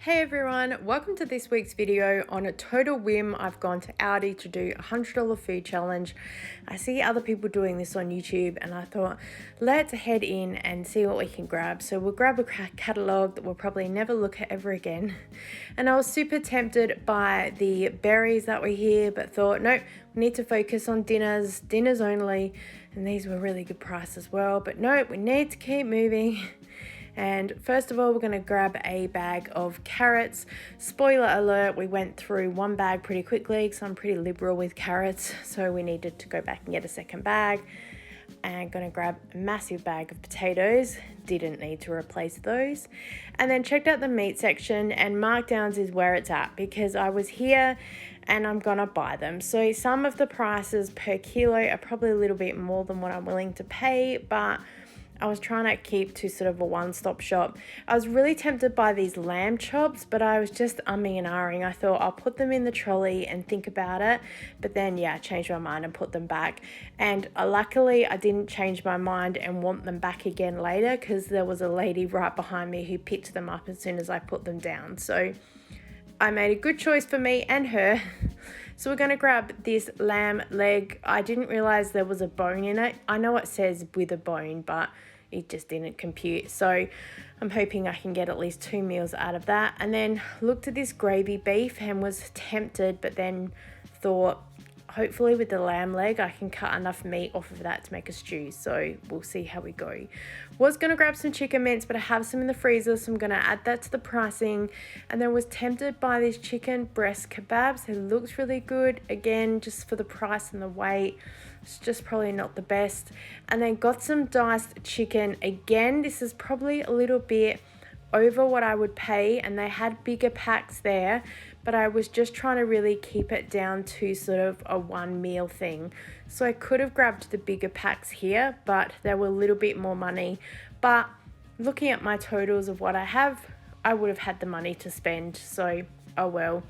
Hey everyone, welcome to this week's video. On a total whim, I've gone to Aldi to do a $100 food challenge. I see other people doing this on YouTube and I thought, let's head in and see what we can grab. So we'll grab a catalogue that we'll probably never look at ever again. And I was super tempted by the berries that were here, but thought, nope, we need to focus on dinners only. And these were really good price as well, but nope, we need to keep moving. And first of all, we're going to grab a bag of carrots. Spoiler alert, we went through one bag pretty quickly because I'm pretty liberal with carrots, so we needed to go back and get a second bag. And going to grab a massive bag of potatoes. Didn't need to replace those. And then checked out the meat section, and markdowns is where it's at because I was here and I'm gonna buy them. So some of the prices per kilo are probably a little bit more than what I'm willing to pay, but I was trying to keep to sort of a one-stop shop. I was really tempted by these lamb chops, but I was just umming and ahhing. I thought I'll put them in the trolley and think about it. But then, yeah, I changed my mind and put them back. And luckily, I didn't change my mind and want them back again later because there was a lady right behind me who picked them up as soon as I put them down. So I made a good choice for me and her. So we're going to grab this lamb leg. I didn't realize there was a bone in it. I know it says with a bone, but it just didn't compute. So I'm hoping I can get at least 2 meals out of that. And then looked at this gravy beef and was tempted, but then thought, hopefully with the lamb leg, I can cut enough meat off of that to make a stew. So we'll see how we go. Was going to grab some chicken mince, but I have some in the freezer, so I'm going to add that to the pricing. And then was tempted by these chicken breast kebabs. It looks really good. Again, just for the price and the weight, it's just probably not the best. And then got some diced chicken. Again, this is probably a little bit over what I would pay, and they had bigger packs there, but I was just trying to really keep it down to sort of a one meal thing. So I could have grabbed the bigger packs here, but they were a little bit more money. But looking at my totals of what I have, I would have had the money to spend, so oh well.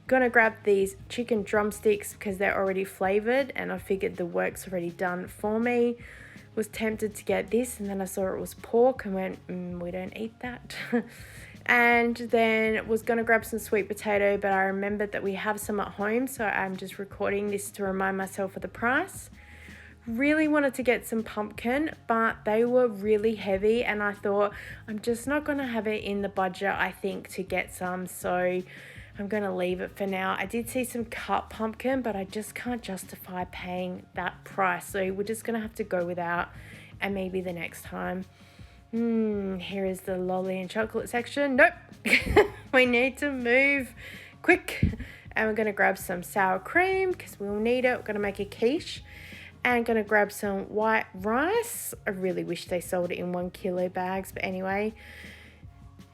Gonna grab these chicken drumsticks because they're already flavored and I figured the work's already done for me. Was tempted to get this, and then I saw it was pork and went, we don't eat that. And then was going to grab some sweet potato, but I remembered that we have some at home, so I'm just recording this to remind myself of the price. Really wanted to get some pumpkin, but they were really heavy, and I thought I'm just not going to have it in the budget, I think, to get some, so I'm going to leave it for now. I did see some cut pumpkin, but I just can't justify paying that price. So we're just going to have to go without, and maybe the next time. Here is the lolly and chocolate section. Nope. We need to move quick. And we're going to grab some sour cream because we'll need it. We're going to make a quiche. And going to grab some white rice. I really wish they sold it in 1 kilo bags, but anyway.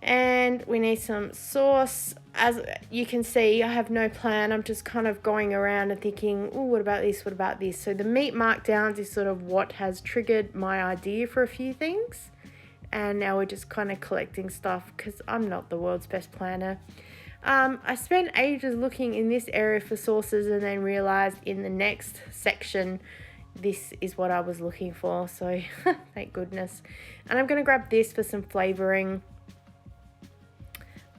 And we need some sauce. As you can see, I have no plan. I'm just kind of going around and thinking, oh, what about this? What about this? So the meat markdowns is sort of what has triggered my idea for a few things. And now we're just kind of collecting stuff because I'm not the world's best planner. I spent ages looking in this area for sauces and then realized in the next section this is what I was looking for. So thank goodness. And I'm going to grab this for some flavoring.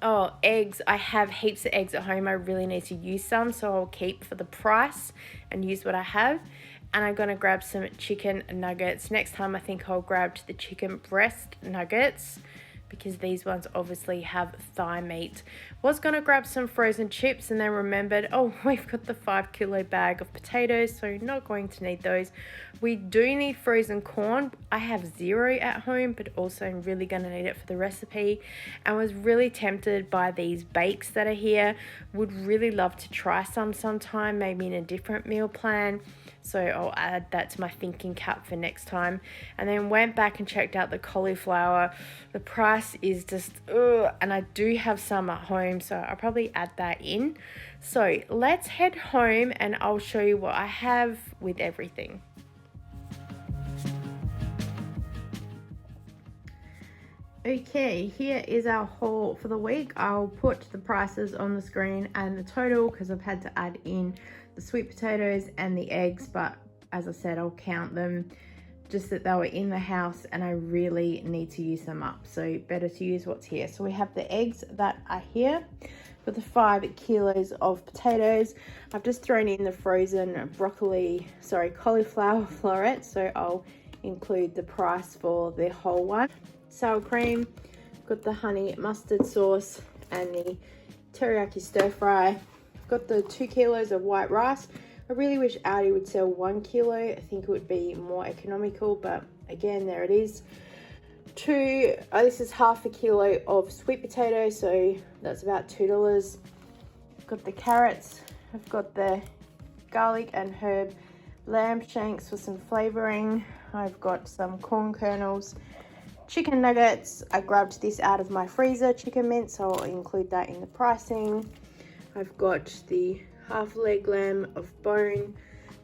Oh, eggs. I have heaps of eggs at home. I really need to use some, so I'll keep for the price and use what I have. And I'm going to grab some chicken nuggets. Next time I think I'll grab the chicken breast nuggets because these ones obviously have thigh meat. Was going to grab some frozen chips and then remembered, oh, we've got the 5 kilo bag of potatoes, so not going to need those. We do need frozen corn. I have 0 at home, but also I'm really going to need it for the recipe. And was really tempted by these bakes that are here. Would really love to try some sometime, maybe in a different meal plan. So I'll add that to my thinking cap for next time. And then went back and checked out the cauliflower. The price is just, and I do have some at home, so I'll probably add that in. So let's head home and I'll show you what I have with everything. Okay, here is our haul for the week. I'll put the prices on the screen and the total because I've had to add in the sweet potatoes and the eggs, but as I said, I'll count them. just that they were in the house and I really need to use them up, so better to use what's here. So we have the eggs that are here for the 5 kilos of potatoes. I've just thrown in the frozen cauliflower florets, so I'll include the price for the whole one. Sour cream, got the honey mustard sauce and the teriyaki stir fry. I've got the 2 kilos of white rice. I really wish Aldi would sell 1 kilo. I think it would be more economical, but again, there it is. This is half a kilo of sweet potatoes, so that's about $2. I've got the carrots. I've got the garlic and herb lamb shanks for some flavoring. I've got some corn kernels, chicken nuggets. I grabbed this out of my freezer, chicken mince, so I'll include that in the pricing. I've got the half leg lamb of bone,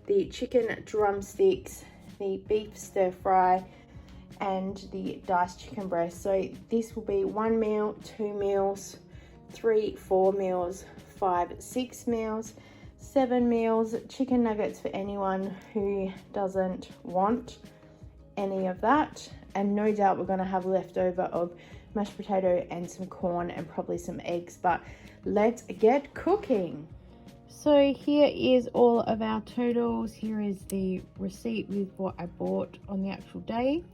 the chicken drumsticks, the beef stir fry, and the diced chicken breast. So this will be 1 meal, 2 meals, 3, 4 meals, 5, 6 meals, 7 meals, chicken nuggets for anyone who doesn't want any of that. And no doubt we're going to have leftover of mashed potato and some corn and probably some eggs, but let's get cooking. So here is all of our totals. Here is the receipt with what I bought on the actual day.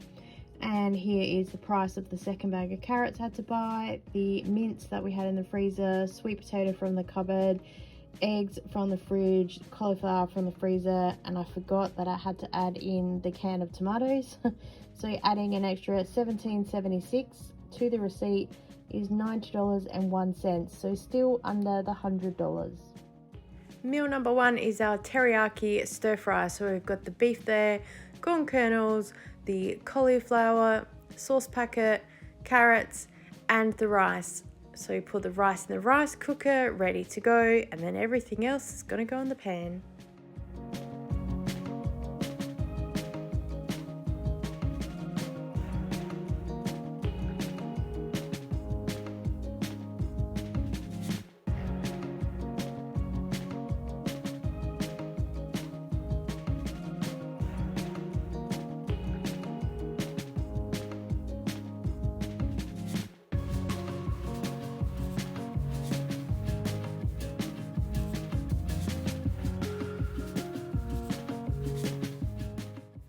And here is the price of the second bag of carrots I had to buy, the mince that we had in the freezer, sweet potato from the cupboard, eggs from the fridge, cauliflower from the freezer, and I forgot that I had to add in the can of tomatoes. So adding an extra $17.76 to the receipt is $90.01, so still under the $100. Meal number 1 is our teriyaki stir fry. So we've got the beef there, corn kernels, the cauliflower, sauce packet, carrots, and the rice. So you put the rice in the rice cooker, ready to go, and then everything else is going to go in the pan.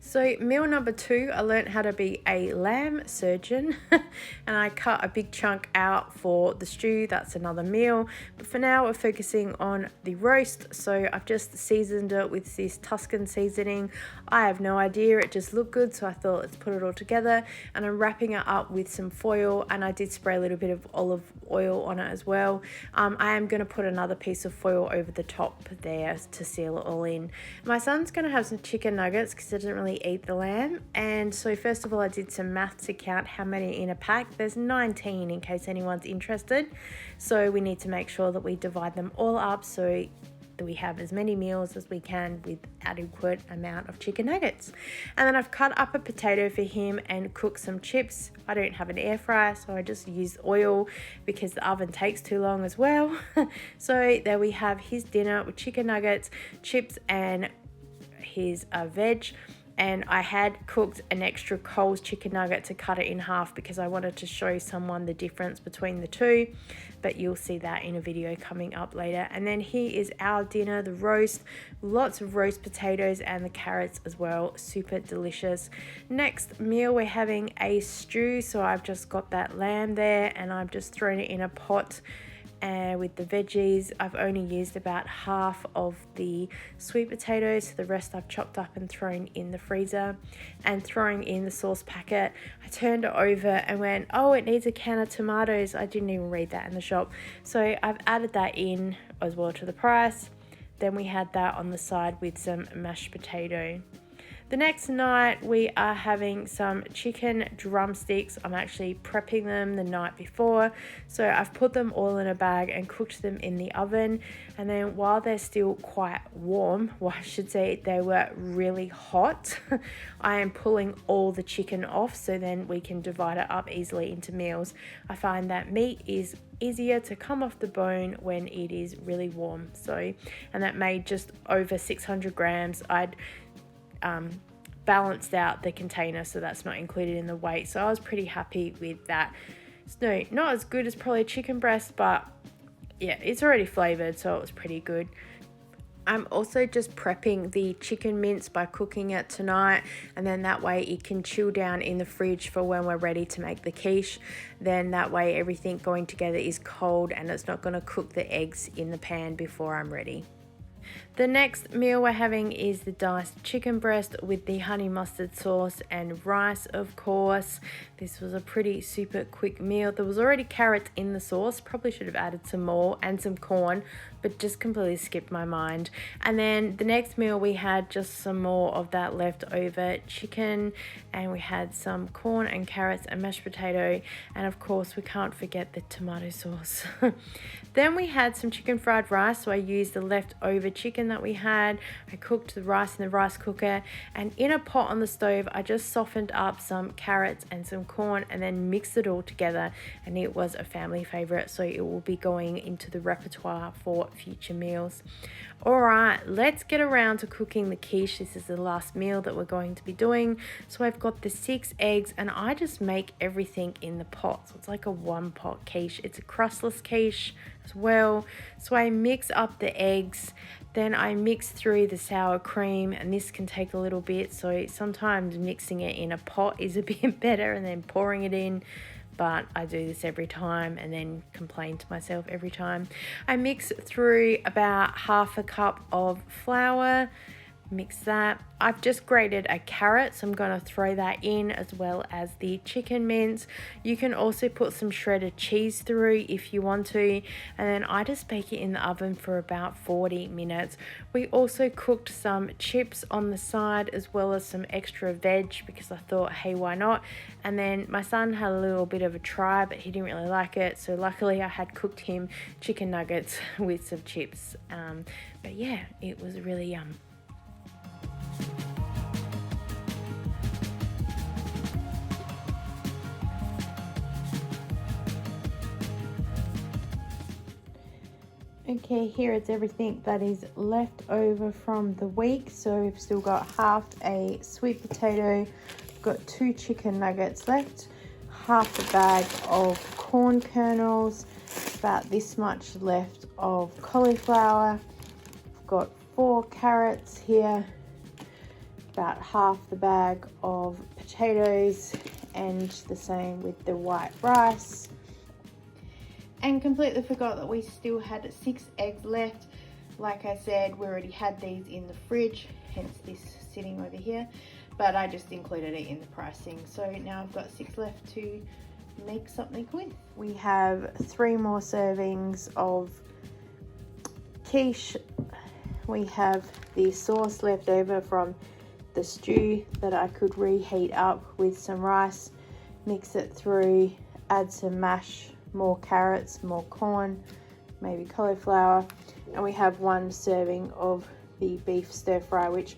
So meal number 2, I learned how to be a lamb surgeon and I cut a big chunk out for the stew. That's another meal, but for now we're focusing on the roast. So I've just seasoned it with this Tuscan seasoning. I have no idea, it just looked good, so I thought let's put it all together, and I'm wrapping it up with some foil, and I did spray a little bit of olive oil on it as well. I am going to put another piece of foil over the top there to seal it all in. My son's going to have some chicken nuggets because he doesn't really eat the lamb, and so first of all I did some maths to count how many in a pack. There's 19 in case anyone's interested, so we need to make sure that we divide them all up so that we have as many meals as we can with adequate amount of chicken nuggets. And then I've cut up a potato for him and cooked some chips. I don't have an air fryer, so I just use oil because the oven takes too long as well. So there we have his dinner with chicken nuggets, chips, and his veg. And I had cooked an extra Coles chicken nugget to cut it in half because I wanted to show someone the difference between the two, but you'll see that in a video coming up later. And then here is our dinner, the roast, lots of roast potatoes and the carrots as well, super delicious. Next meal, we're having a stew, so I've just got that lamb there and I've just thrown it in a pot with the veggies. I've only used about half of the sweet potatoes, so the rest I've chopped up and thrown in the freezer. And throwing in the sauce packet, I turned it over and went, oh, it needs a can of tomatoes. I didn't even read that in the shop, so I've added that in as well to the price. Then we had that on the side with some mashed potato. The next night we are having some chicken drumsticks. I'm actually prepping them the night before. So I've put them all in a bag and cooked them in the oven. And then while they're still quite warm, well, I should say they were really hot, I am pulling all the chicken off so then we can divide it up easily into meals. I find that meat is easier to come off the bone when it is really warm. So, and that made just over 600 grams. I'd balanced out the container, so that's not included in the weight. So I was pretty happy with that. It's not as good as probably chicken breast, but yeah, it's already flavored, so it was pretty good. I'm also just prepping the chicken mince by cooking it tonight, and then that way it can chill down in the fridge for when we're ready to make the quiche. Then that way everything going together is cold and it's not going to cook the eggs in the pan before I'm ready. The next meal we're having is the diced chicken breast with the honey mustard sauce and rice, of course. This was a pretty super quick meal. There was already carrots in the sauce, probably should have added some more, and some corn, but just completely skipped my mind. And then the next meal we had just some more of that leftover chicken, and we had some corn and carrots and mashed potato, and of course we can't forget the tomato sauce. Then we had some chicken fried rice, so I used the leftover chicken that we had. I cooked the rice in the rice cooker, and in a pot on the stove I just softened up some carrots and some corn and then mixed it all together, and it was a family favorite, so it will be going into the repertoire for future meals. Alright, let's get around to cooking the quiche. This is the last meal that we're going to be doing. So I've got the 6 eggs, and I just make everything in the pot, so it's like a 1-pot quiche. It's a crustless quiche as well. So I mix up the eggs, then I mix through the sour cream, and this can take a little bit, so sometimes mixing it in a pot is a bit better and then pouring it in, but I do this every time and then complain to myself every time. I mix through about half a cup of flour, mix that. I've just grated a carrot, so I'm going to throw that in, as well as the chicken mince. You can also put some shredded cheese through if you want to, and then I just bake it in the oven for about 40 minutes. We also cooked some chips on the side, as well as some extra veg, because I thought, hey, why not? And then my son had a little bit of a try, but he didn't really like it, so luckily I had cooked him chicken nuggets with some chips. But yeah, it was really yum. Okay, here it's everything that is left over from the week. So we've still got half a sweet potato, we've got 2 chicken nuggets left, half a bag of corn kernels, about this much left of cauliflower, I've got 4 carrots here, about half the bag of potatoes, and the same with the white rice. And completely forgot that we still had 6 eggs left. Like I said, we already had these in the fridge, hence this sitting over here, but I just included it in the pricing. So now I've got 6 left to make something with. We have 3 more servings of quiche. We have the sauce left over from the stew that I could reheat up with some rice, mix it through, add some mash, more carrots, more corn, maybe cauliflower, and we have 1 serving of the beef stir fry, which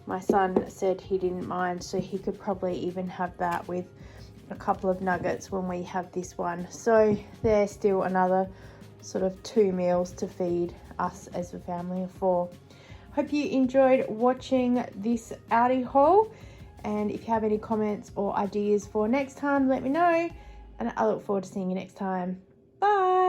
my son said he didn't mind, so he could probably even have that with a couple of nuggets when we have this one. So there's still another sort of 2 meals to feed us as a family of 4. Hope you enjoyed watching this Aldi haul, and if you have any comments or ideas for next time, let me know. And I look forward to seeing you next time. Bye.